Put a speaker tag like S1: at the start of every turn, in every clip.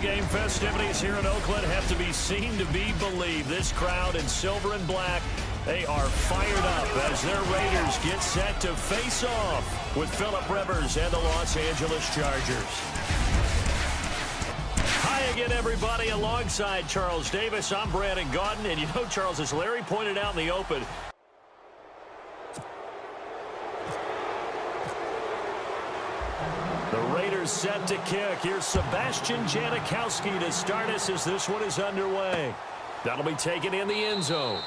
S1: Pregame festivities here in Oakland have to be seen to be believed. This crowd in silver and black, they are fired up as their Raiders get set to face off with Phillip Rivers and the Los Angeles Chargers. Hi again, everybody. Alongside Charles Davis, I'm Brandon Gaudin. And you know, Charles, as Larry pointed out in the open, the Raiders set to kick. Here's Sebastian Janikowski to start us as this one is underway. That'll be taken in the end zone.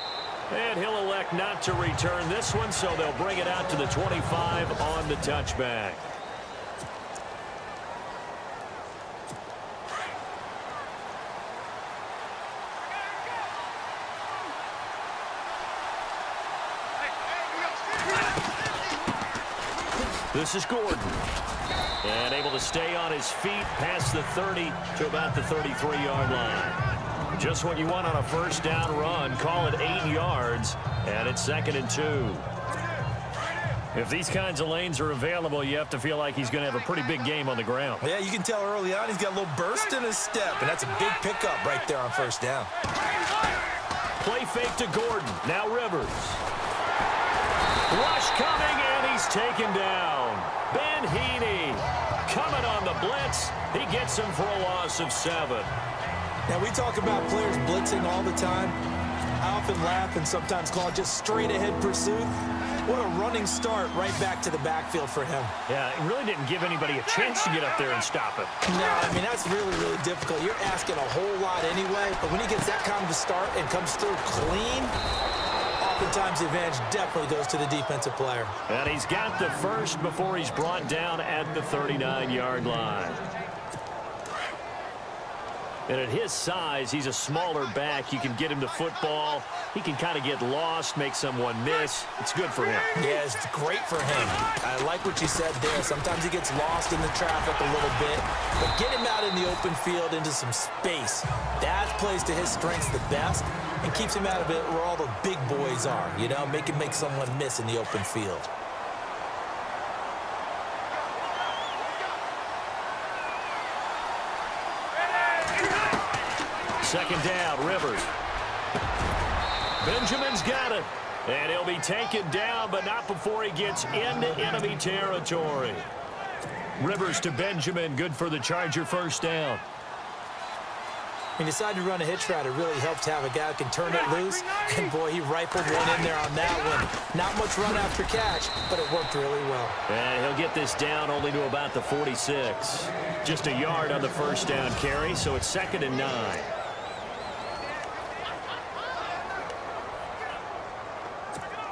S1: And he'll elect not to return this one, so they'll bring it out to the 25 on the touchback. This is Gordon. And able to stay on his feet past the 30 to about the 33-yard line. Just what you want on a first down run. Call it 8 yards, and it's 2nd and 2. If these kinds of lanes are available, you have to feel like he's going to have a pretty big game on the ground.
S2: Yeah, you can tell early on he's got a little burst in his step, and that's a big pickup right there on first down.
S1: Play fake to Gordon. Now Rivers. Rush coming, and he's taken down. Ben Heaney coming on the blitz. He gets him for a loss of 7.
S2: Now, we talk about players blitzing all the time. I often laugh and sometimes call it just straight-ahead pursuit. What a running start right back to the backfield for him.
S1: Yeah, it really didn't give anybody a chance to get up there and stop it.
S2: No, I mean, that's really, really difficult. You're asking a whole lot anyway, but when he gets that kind of a start and comes through clean, oftentimes the advantage definitely goes to the defensive player.
S1: And he's got the first before he's brought down at the 39-yard line. And at his size, he's a smaller back. You can get him to football. He can kind of get lost, make someone miss. It's good for him.
S2: Yeah, it's great for him. I like what you said there. Sometimes he gets lost in the traffic a little bit. But get him out in the open field into some space. That plays to his strengths the best and keeps him out of it where all the big boys are. You know, make someone miss in the open field.
S1: Second down, Rivers. Benjamin's got it. And he'll be taken down, but not before he gets into enemy territory. Rivers to Benjamin, good for the Charger first down.
S2: He decided to run a hitch route. It really helped to have a guy who can turn it loose. And, boy, he rifled one in there on that one. Not much run after catch, but it worked really well.
S1: And he'll get this down only to about the 46. Just a yard on the first down carry, so it's 2nd and 9.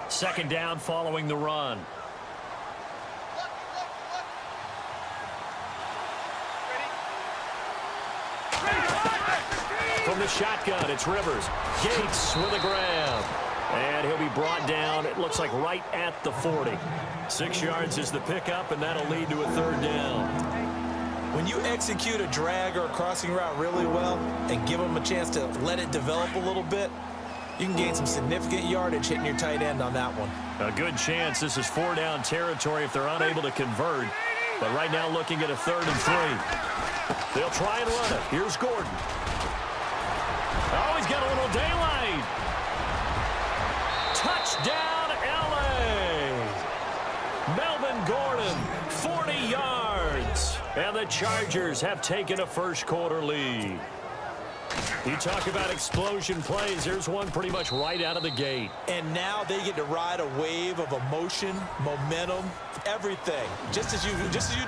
S1: Second down following the run. From the shotgun, it's Rivers. Gates with a grab. And he'll be brought down, it looks like right at the 40. 6 yards is the pickup, and that'll lead to a 3rd down.
S2: When you execute a drag or a crossing route really well and give them a chance to let it develop a little bit, you can gain some significant yardage hitting your tight end on that one.
S1: A good chance this is 4-down territory if they're unable to convert. But right now looking at a 3rd and 3. They'll try and run it. Here's Gordon. Oh, he's got a little daylight. Touchdown, L.A. Melvin Gordon, 40 yards. And the Chargers have taken a first-quarter lead. You talk about explosion plays. There's one pretty much right out of the gate.
S2: And now they get to ride a wave of emotion, momentum, everything. Just as you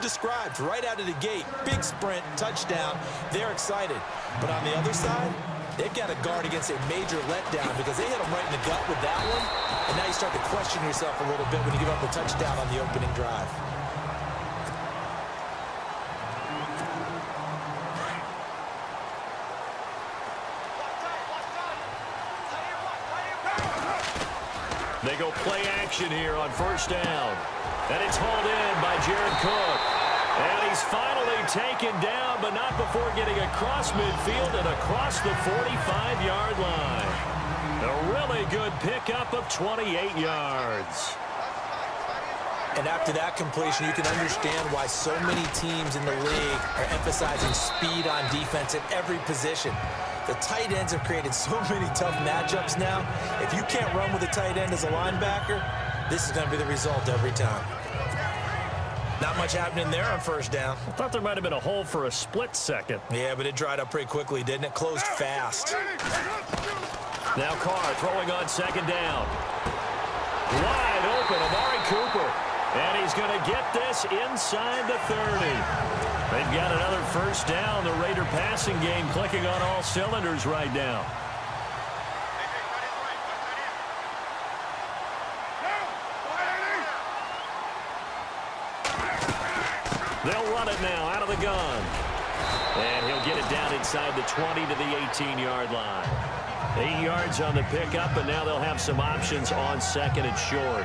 S2: described, right out of the gate. Big sprint, touchdown. They're excited. But on the other side, they've got to guard against a major letdown because they hit them right in the gut with that one. And now you start to question yourself a little bit when you give up a touchdown on the opening drive.
S1: They go play action here on first down. And it's hauled in by Jared Cook. And he's finally taken down, but not before getting across midfield and across the 45-yard line. A really good pickup of 28 yards.
S2: And after that completion, you can understand why so many teams in the league are emphasizing speed on defense at every position. The tight ends have created so many tough matchups now. If you can't run with a tight end as a linebacker, this is going to be the result every time. Not much happening there on first down.
S1: I thought there might have been a hole for a split second.
S2: Yeah, but it dried up pretty quickly, didn't it? Closed fast.
S1: Now Carr throwing on second down. Wide open, Amari Cooper. And he's going to get this inside the 30. They've got another first down. The Raider passing game clicking on all cylinders right now. They'll run it now out of the gun. And he'll get it down inside the 20 to the 18-yard line. 8 yards on the pickup, and now they'll have some options on second and short.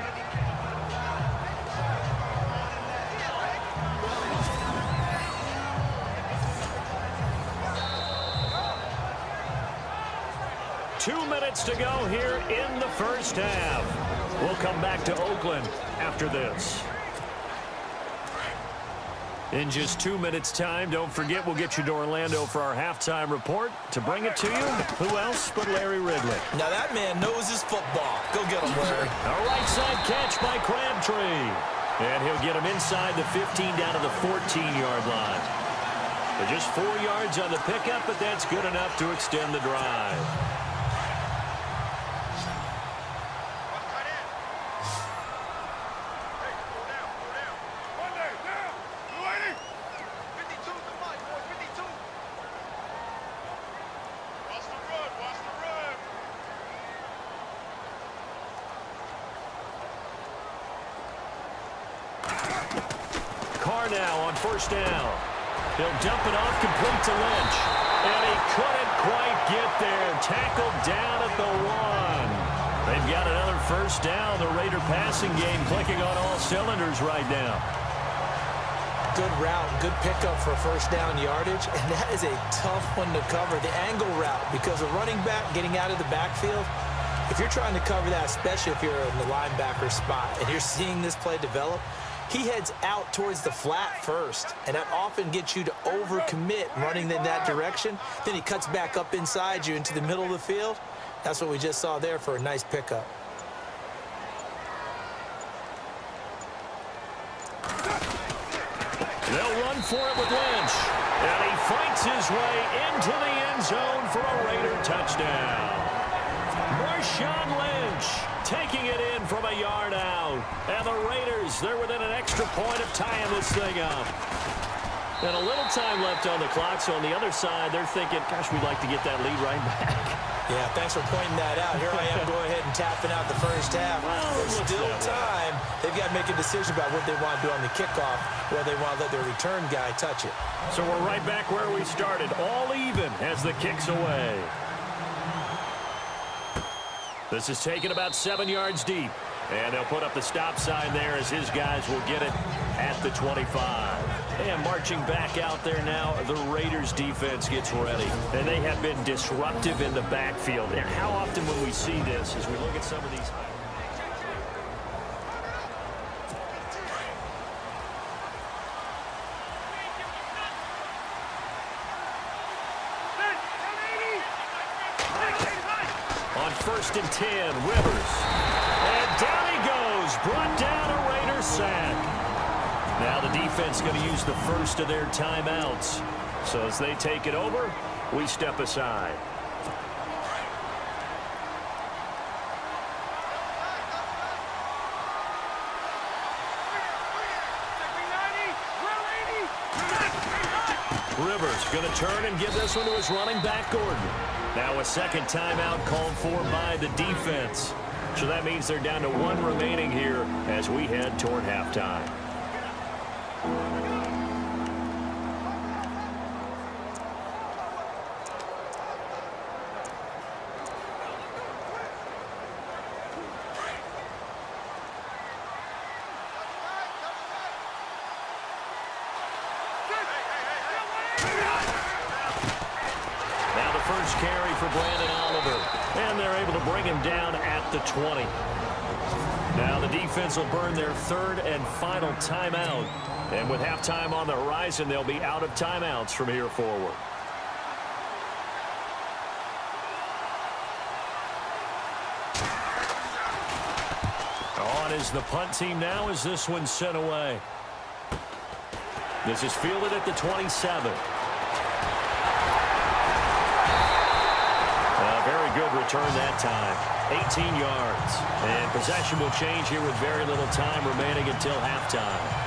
S1: Two minutes to go here in the first half. We'll come back to Oakland after this. In just 2 minutes' time, don't forget we'll get you to Orlando for our halftime report. To bring it to you, who else but Larry Ridley?
S2: Now that man knows his football. Go get him, Larry.
S1: A right side catch by Crabtree. And he'll get him inside the 15 down to the 14-yard line. So just 4 yards on the pickup, but that's good enough to extend the drive. Carr now on first down. He'll dump it off complete to Lynch. And he couldn't quite get there. Tackled down at the 1. They've got another first down. The Raider passing game clicking on all cylinders right now.
S2: Good route, good pickup for first down yardage. And that is a tough one to cover. The angle route, because a running back getting out of the backfield, if you're trying to cover that, especially if you're in the linebacker spot and you're seeing this play develop, he heads out towards the flat first, and that often gets you to overcommit running in that direction. Then he cuts back up inside you into the middle of the field. That's what we just saw there for a nice pickup.
S1: They'll run for it with Lynch. And he fights his way into the end zone for a Raider touchdown. Marshawn Lynch taking it in from a yard out. And the Raiders, they're within an extra point of tying this thing up. And a little time left on the clock, so on the other side, they're thinking, gosh, we'd like to get that lead right back.
S2: Yeah, thanks for pointing that out. Here I am going ahead and tapping out the first half.
S1: Well,
S2: there's still time. They've got to make a decision about what they want to do on the kickoff, whether they want to let their return guy touch it.
S1: So we're right back where we started, all even as the kick's away. This is taken about 7 yards deep. And they'll put up the stop sign there as his guys will get it at the 25. And marching back out there now, the Raiders defense gets ready. And they have been disruptive in the backfield. And how often when we see this as we look at some of these... On 1st and 10, Rivers. And down he goes. Brought down a Raider sack. Now the defense going to use the first of their timeouts. So as they take it over, we step aside. Rivers going to turn and give this one to his running back, Gordon. Now a second timeout called for by the defense. So that means they're down to 1 remaining here as we head toward halftime. First carry for Brandon Oliver. And they're able to bring him down at the 20. Now the defense will burn their third and final timeout. And with halftime on the horizon, they'll be out of timeouts from here forward. On is the punt team now as this one's sent away. This is fielded at the 27. A very good return that time. 18 yards. And possession will change here with very little time remaining until halftime.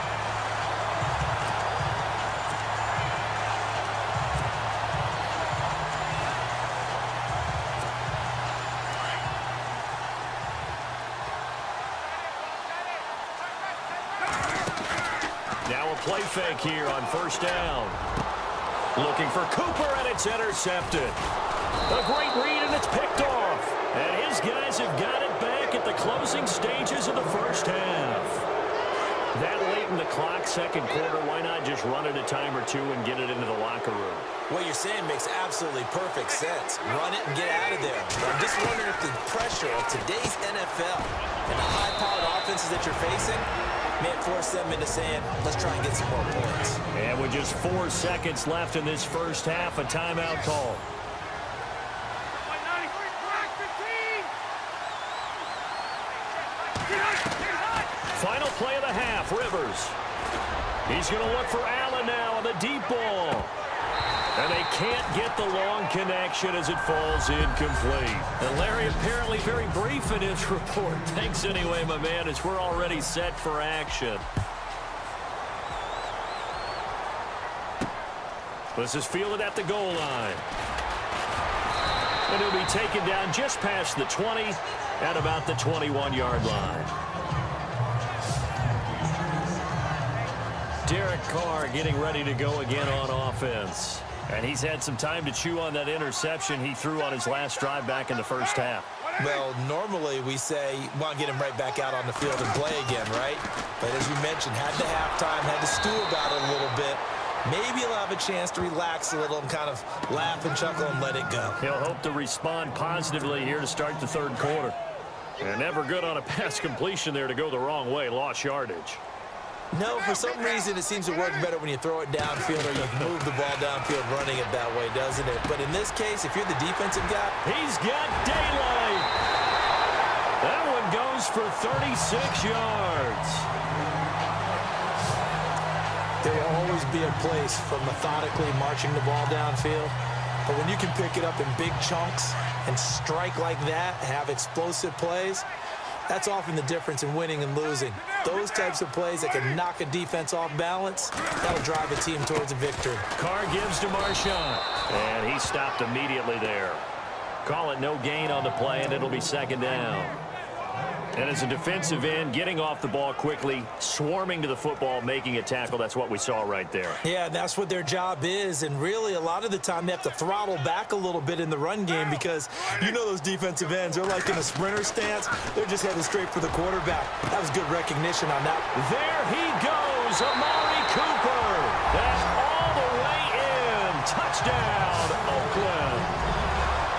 S1: Now a play fake here on first down. Looking for Cooper, and it's intercepted. A great read, and it's picked off. And his guys have got it back at the closing stages of the first half. That late in the clock, second quarter, why not just run it a time or two and get it into the locker room?
S2: What you're saying makes absolutely perfect sense. Run it and get out of there. But I'm just wondering if the pressure of today's NFL and the high-powered offenses that you're facing may force them into saying, let's try and get some more points.
S1: And with just 4 seconds left in this first half, a timeout call. Final play of the half, Rivers. He's going to look for Allen now on the deep ball. And they can't get the long connection as it falls incomplete. And Larry apparently very brief in his report. Thanks anyway, my man, as we're already set for action. This is fielded at the goal line. And it'll be taken down just past the 20 at about the 21-yard line. Derek Carr getting ready to go again on offense. And he's had some time to chew on that interception he threw on his last drive back in the first half.
S2: Well, normally we say you want to get him right back out on the field and play again, right? But as you mentioned, had the halftime, had to stew about it a little bit. Maybe he'll have a chance to relax a little and kind of laugh and chuckle and let it go.
S1: He'll hope to respond positively here to start the third quarter. And never good on a pass completion there to go the wrong way. Lost yardage.
S2: No, for some reason it seems to work better when you throw it downfield or you move the ball downfield running it that way, doesn't it? But in this case, if you're the defensive guy,
S1: he's got daylight. That one goes for 36 yards.
S2: There will always be a place for methodically marching the ball downfield. But when you can pick it up in big chunks and strike like that, have explosive plays, that's often the difference in winning and losing. Those types of plays that can knock a defense off balance, that'll drive a team towards a victory.
S1: Carr gives to Marshawn, and he stopped immediately there. Call it no gain on the play, and it'll be second down. And as a defensive end, getting off the ball quickly, swarming to the football, making a tackle, that's what we saw right there.
S2: Yeah, that's what their job is, and really a lot of the time they have to throttle back a little bit in the run game because you know those defensive ends, they're like in a sprinter stance. They're just headed straight for the quarterback. That was good recognition on that.
S1: There he goes, Amari Cooper. That's all the way in. Touchdown, Oakland.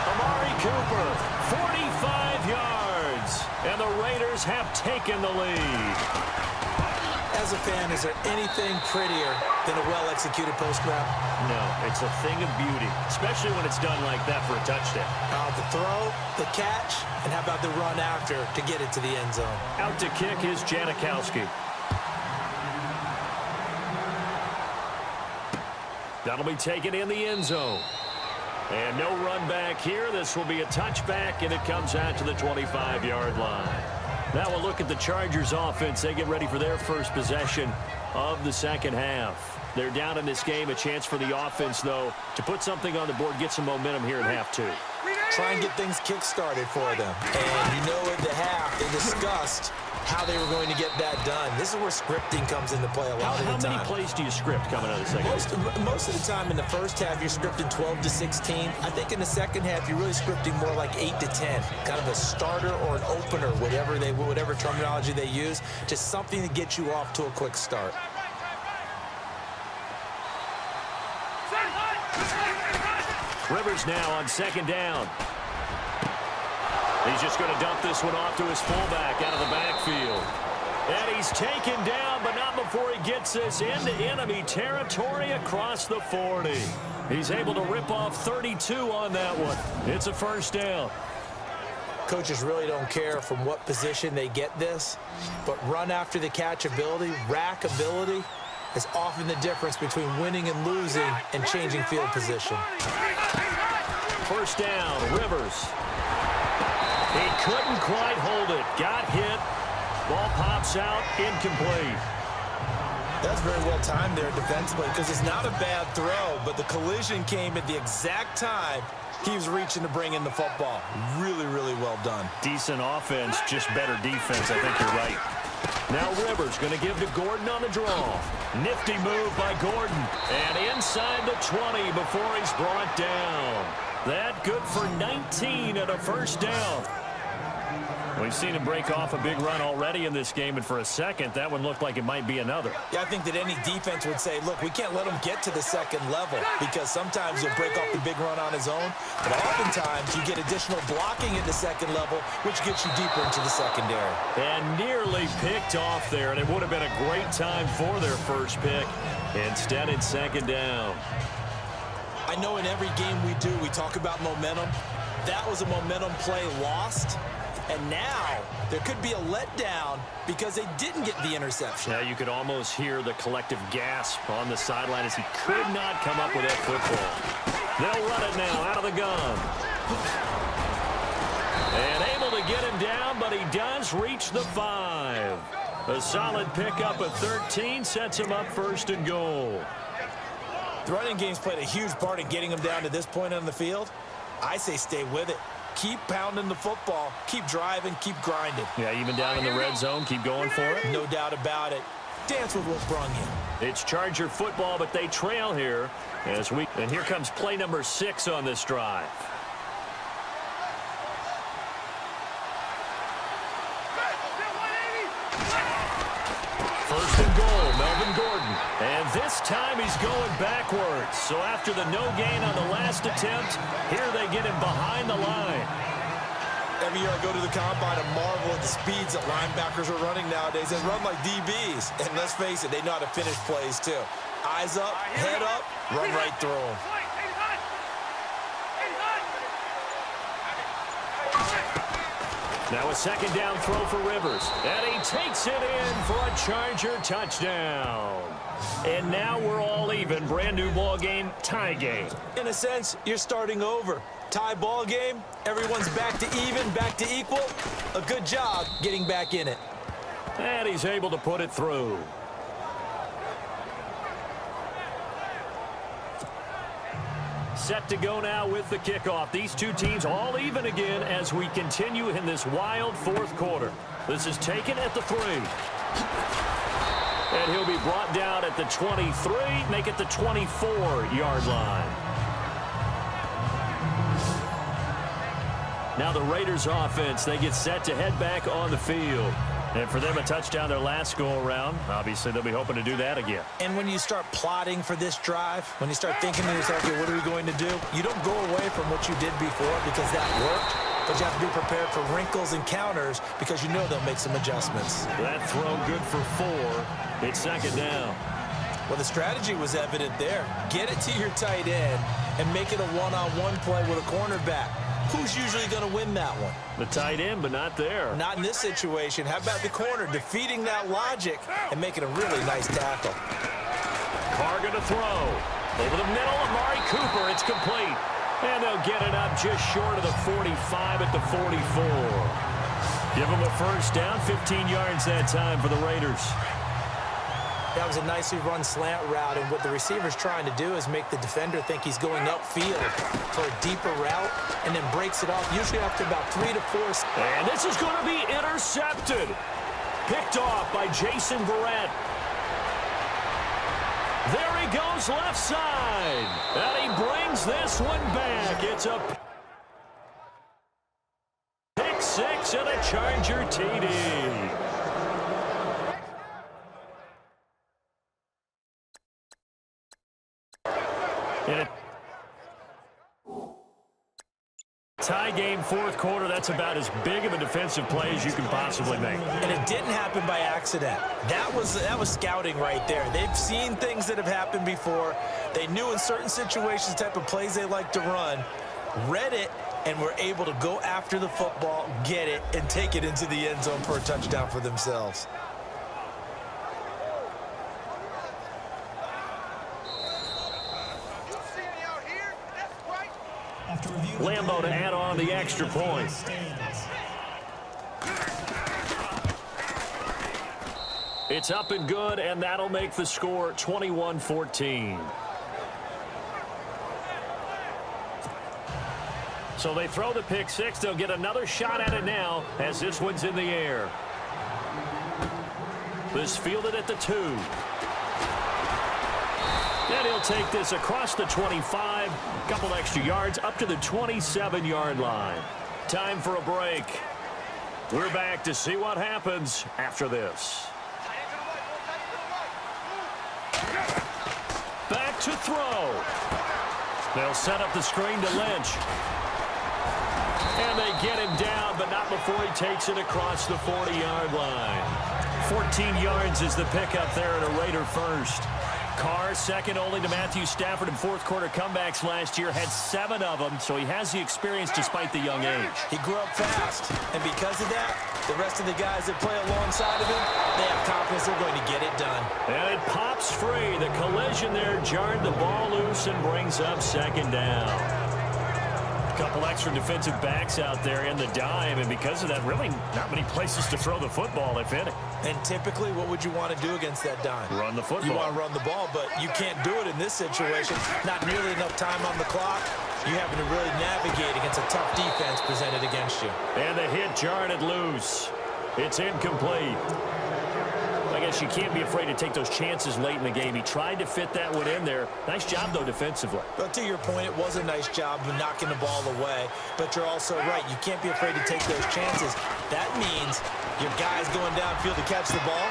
S1: Amari Cooper, 45 yards. And the Raiders have taken the lead.
S2: As a fan, is there anything prettier than a well-executed post route?
S1: No, it's a thing of beauty, especially when it's done like that for a touchdown.
S2: The throw, the catch, and how about the run after to get it to the end zone?
S1: Out to kick is Janikowski. That'll be taken in the end zone. And no run back here. This will be a touchback, and it comes out to the 25-yard line. Now we'll look at the Chargers offense. They get ready for their first possession of the second half. They're down in this game. A chance for the offense, though, to put something on the board, get some momentum here at half two.
S2: Try and get things kick-started for them. And you know at the half, they discussed how they were going to get that done. This is where scripting comes into play a lot of the time.
S1: How many plays do you script coming out of the second half?
S2: Most of the time in the first half, you're scripting 12 to 16. I think in the second half, you're really scripting more like 8 to 10. Kind of a starter or an opener, whatever terminology they use. Just something to get you off to a quick start.
S1: Rivers now on second down. He's just going to dump this one off to his fullback out of the backfield. And he's taken down, but not before he gets this into enemy territory across the 40. He's able to rip off 32 on that one. It's a first down.
S2: Coaches really don't care from what position they get this, but run after the catch ability, rack ability, is often the difference between winning and losing and changing field position.
S1: First down, Rivers. He couldn't quite hold it. Got hit. Ball pops out, incomplete.
S2: That's very well timed there defensively because it's not a bad throw, but the collision came at the exact time he was reaching to bring in the football. Really, really well done.
S1: Decent offense, just better defense. I think you're right. Now Rivers going to give to Gordon on the draw. Nifty move by Gordon. And inside the 20 before he's brought down. That good for 19 and a first down. We've seen him break off a big run already in this game, and for a second, that one looked like it might be another.
S2: Yeah, I think that any defense would say, look, we can't let him get to the second level because sometimes he'll break off the big run on his own, but oftentimes you get additional blocking at the second level, which gets you deeper into the secondary.
S1: And nearly picked off there, and it would have been a great time for their first pick. Instead, it's second down.
S2: I know in every game we do, we talk about momentum. That was a momentum play lost. And now there could be a letdown because they didn't get the interception.
S1: Now you could almost hear the collective gasp on the sideline as he could not come up with that football. They'll run it now out of the gun. And able to get him down, but he does reach the 5. A solid pickup of 13 sets him up first and goal.
S2: The running game's played a huge part in getting him down to this point on the field. I say stay with it. Keep pounding the football. Keep driving. Keep grinding.
S1: Yeah, even down in the red zone, keep going for it.
S2: No doubt about it. Dance with what brung you.
S1: It's Charger football, but they trail here. And here comes play number 6 on this drive. First and goal, Melvin Gordon. And this time he's going backwards. So after the no gain on the last attempt, here they get him behind the line.
S2: Every year I go to the combine and marvel at the speeds that linebackers are running nowadays. They run like DBs. And let's face it, they know how to finish plays too. Eyes up, head up, run right through them.
S1: Now a second down throw for Rivers. And he takes it in for a Charger touchdown. And now we're all even. Brand new ball game, tie game.
S2: In a sense, you're starting over. Tie ball game, everyone's back to even, back to equal. A good job getting back in it.
S1: And he's able to put it through. Set to go now with the kickoff. These two teams all even again as we continue in this wild fourth quarter. This is taken at the 3. And he'll be brought down at the 23, make it the 24-yard line. Now the Raiders offense, they get set to head back on the field. And for them, a touchdown their last go-around. Obviously, they'll be hoping to do that again.
S2: And when you start plotting for this drive, when you start thinking to yourself, okay, what are we going to do? You don't go away from what you did before because that worked, but you have to be prepared for wrinkles and counters because you know they'll make some adjustments.
S1: That throw good for 4. It's second down.
S2: Well, the strategy was evident there. Get it to your tight end and make it a one-on-one play with a cornerback. Who's usually going to win that one?
S1: The tight end, but not there.
S2: Not in this situation. How about the corner defeating that logic and making a really nice tackle?
S1: Carr going to throw. Over the middle, Amari Cooper. It's complete. And they'll get it up just short of the 45 at the 44. Give them a first down, 15 yards that time for the Raiders.
S2: That was a nicely run slant route, and what the receiver's trying to do is make the defender think he's going upfield for a deeper route, and then breaks it off, usually after about 3 to 4.
S1: And this is going to be intercepted. Picked off by Jason Verrett. There he goes left side. And he brings this one back. It's a pick 6 and a Charger TD. Tie game, fourth quarter. That's about as big of a defensive play as you can possibly make.
S2: And it didn't happen by accident. That was scouting right there. They've seen things that have happened before. They knew in certain situations the type of plays they like to run, read it, and were able to go after the football, get it, and take it into the end zone for a touchdown for themselves.
S1: Lambo to add on the extra point. It's up and good, and that'll make the score 21-14. So they throw the pick six. They'll get another shot at it now as this one's in the air. This fielded at the 2. And he'll take this across the 25, couple extra yards up to the 27-yard line. Time for a break. We're back to see what happens after this. Back to throw. They'll set up the screen to Lynch. And they get him down, but not before he takes it across the 40-yard line. 14 yards is the pickup there at a Raider first. Carr, second only to Matthew Stafford in fourth quarter comebacks last year, had 7 of them, so he has the experience despite the young age.
S2: He grew up fast, and because of that, the rest of the guys that play alongside of him, they have confidence they're going to get it done.
S1: And it pops free. The collision there jarred the ball loose and brings up second down. Couple extra defensive backs out there in the dime, and because of that, really not many places to throw the football, if any.
S2: And typically, what would you want to do against that dime?
S1: Run the football.
S2: You want to run the ball, but you can't do it in this situation. Not nearly enough time on the clock. You having to really navigate against a tough defense presented against you.
S1: And the hit jarred it loose. It's incomplete. I guess you can't be afraid to take those chances late in the game. He tried to fit that one in there. Nice job, though, defensively.
S2: But to your point, it was a nice job of knocking the ball away. But you're also right. You can't be afraid to take those chances. That means your guys going downfield to catch the ball,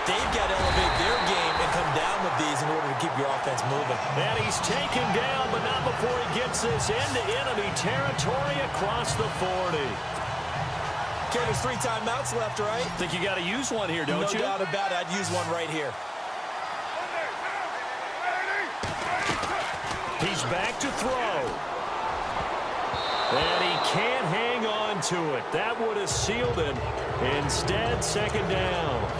S2: they've got to elevate their game and come down with these in order to keep your offense moving.
S1: And he's taken down, but not before he gets this into enemy territory across the 40.
S2: Okay, there's 3 timeouts left, right?
S1: Think you got to use one here, don't you?
S2: No doubt about it. I'd use one right here.
S1: He's back to throw. And he can't hang on to it. That would have sealed it. Instead, second down.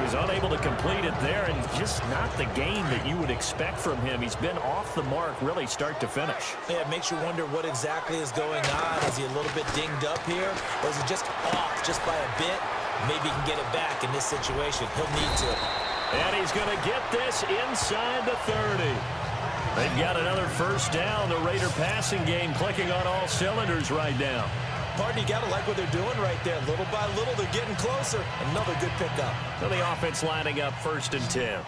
S1: He's unable to complete it there, and just not the game that you would expect from him. He's been off the mark really start to finish.
S2: Yeah, it makes you wonder what exactly is going on. Is he a little bit dinged up here, or is he just off just by a bit? Maybe he can get it back in this situation. He'll need to.
S1: And he's going to get this inside the 30. They've got another first down. The Raider passing game clicking on all cylinders right now.
S2: Pardon, you got to like what they're doing right there. Little by little, they're getting closer. Another good pickup.
S1: So the offense lining up 1st and 10.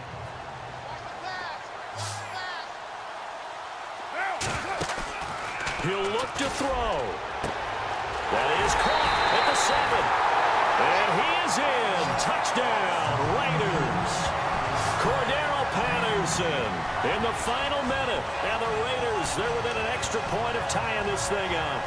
S1: He'll look to throw. That is caught at the 7. And he is in. Touchdown, Raiders. Cordero Patterson in the final minute. And the Raiders, they're within an extra point of tying this thing up.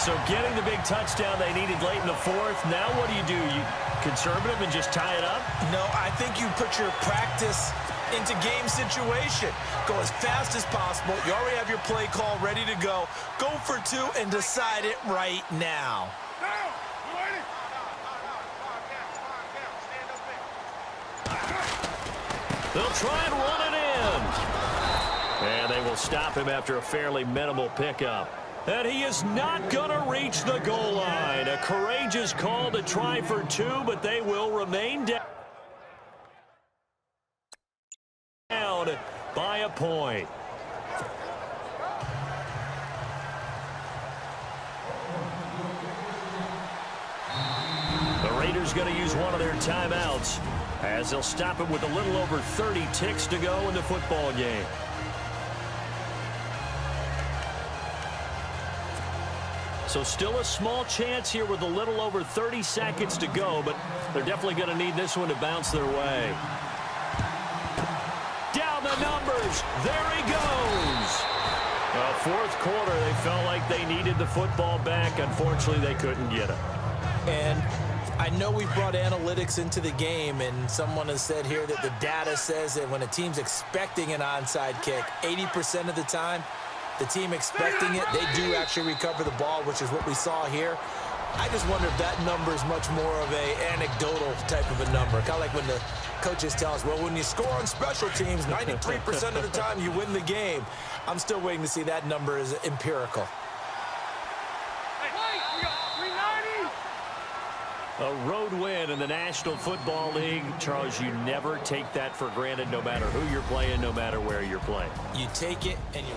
S1: So getting the big touchdown they needed late in the 4th. Now what do? You conservative and just tie it up?
S2: No, I think you put your practice into game situation. Go as fast as possible. You already have your play call ready to go. Go for 2 and decide it right now.
S1: They'll try and run it in. And they will stop him after a fairly minimal pickup. And he is not going to reach the goal line. A courageous call to try for 2, but they will remain down by a point. The Raiders going to use one of their timeouts as they'll stop it with a little over 30 ticks to go in the football game. So still a small chance here with a little over 30 seconds to go, but they're definitely going to need this one to bounce their way. Down the numbers. There he goes. Fourth quarter, they felt like they needed the football back. Unfortunately, they couldn't get it.
S2: And I know we've brought analytics into the game, and someone has said here that the data says that when a team's expecting an onside kick, 80% of the time, the team expecting it, they do actually recover the ball, which is what we saw here. I just wonder if that number is much more of a anecdotal type of a number. Kind of like when the coaches tell us, well, when you score on special teams, 93% of the time you win the game. I'm still waiting to see that number is empirical.
S1: A road win in the National Football League. Charles, you never take that for granted, no matter who you're playing, no matter where you're playing.
S2: You take it and you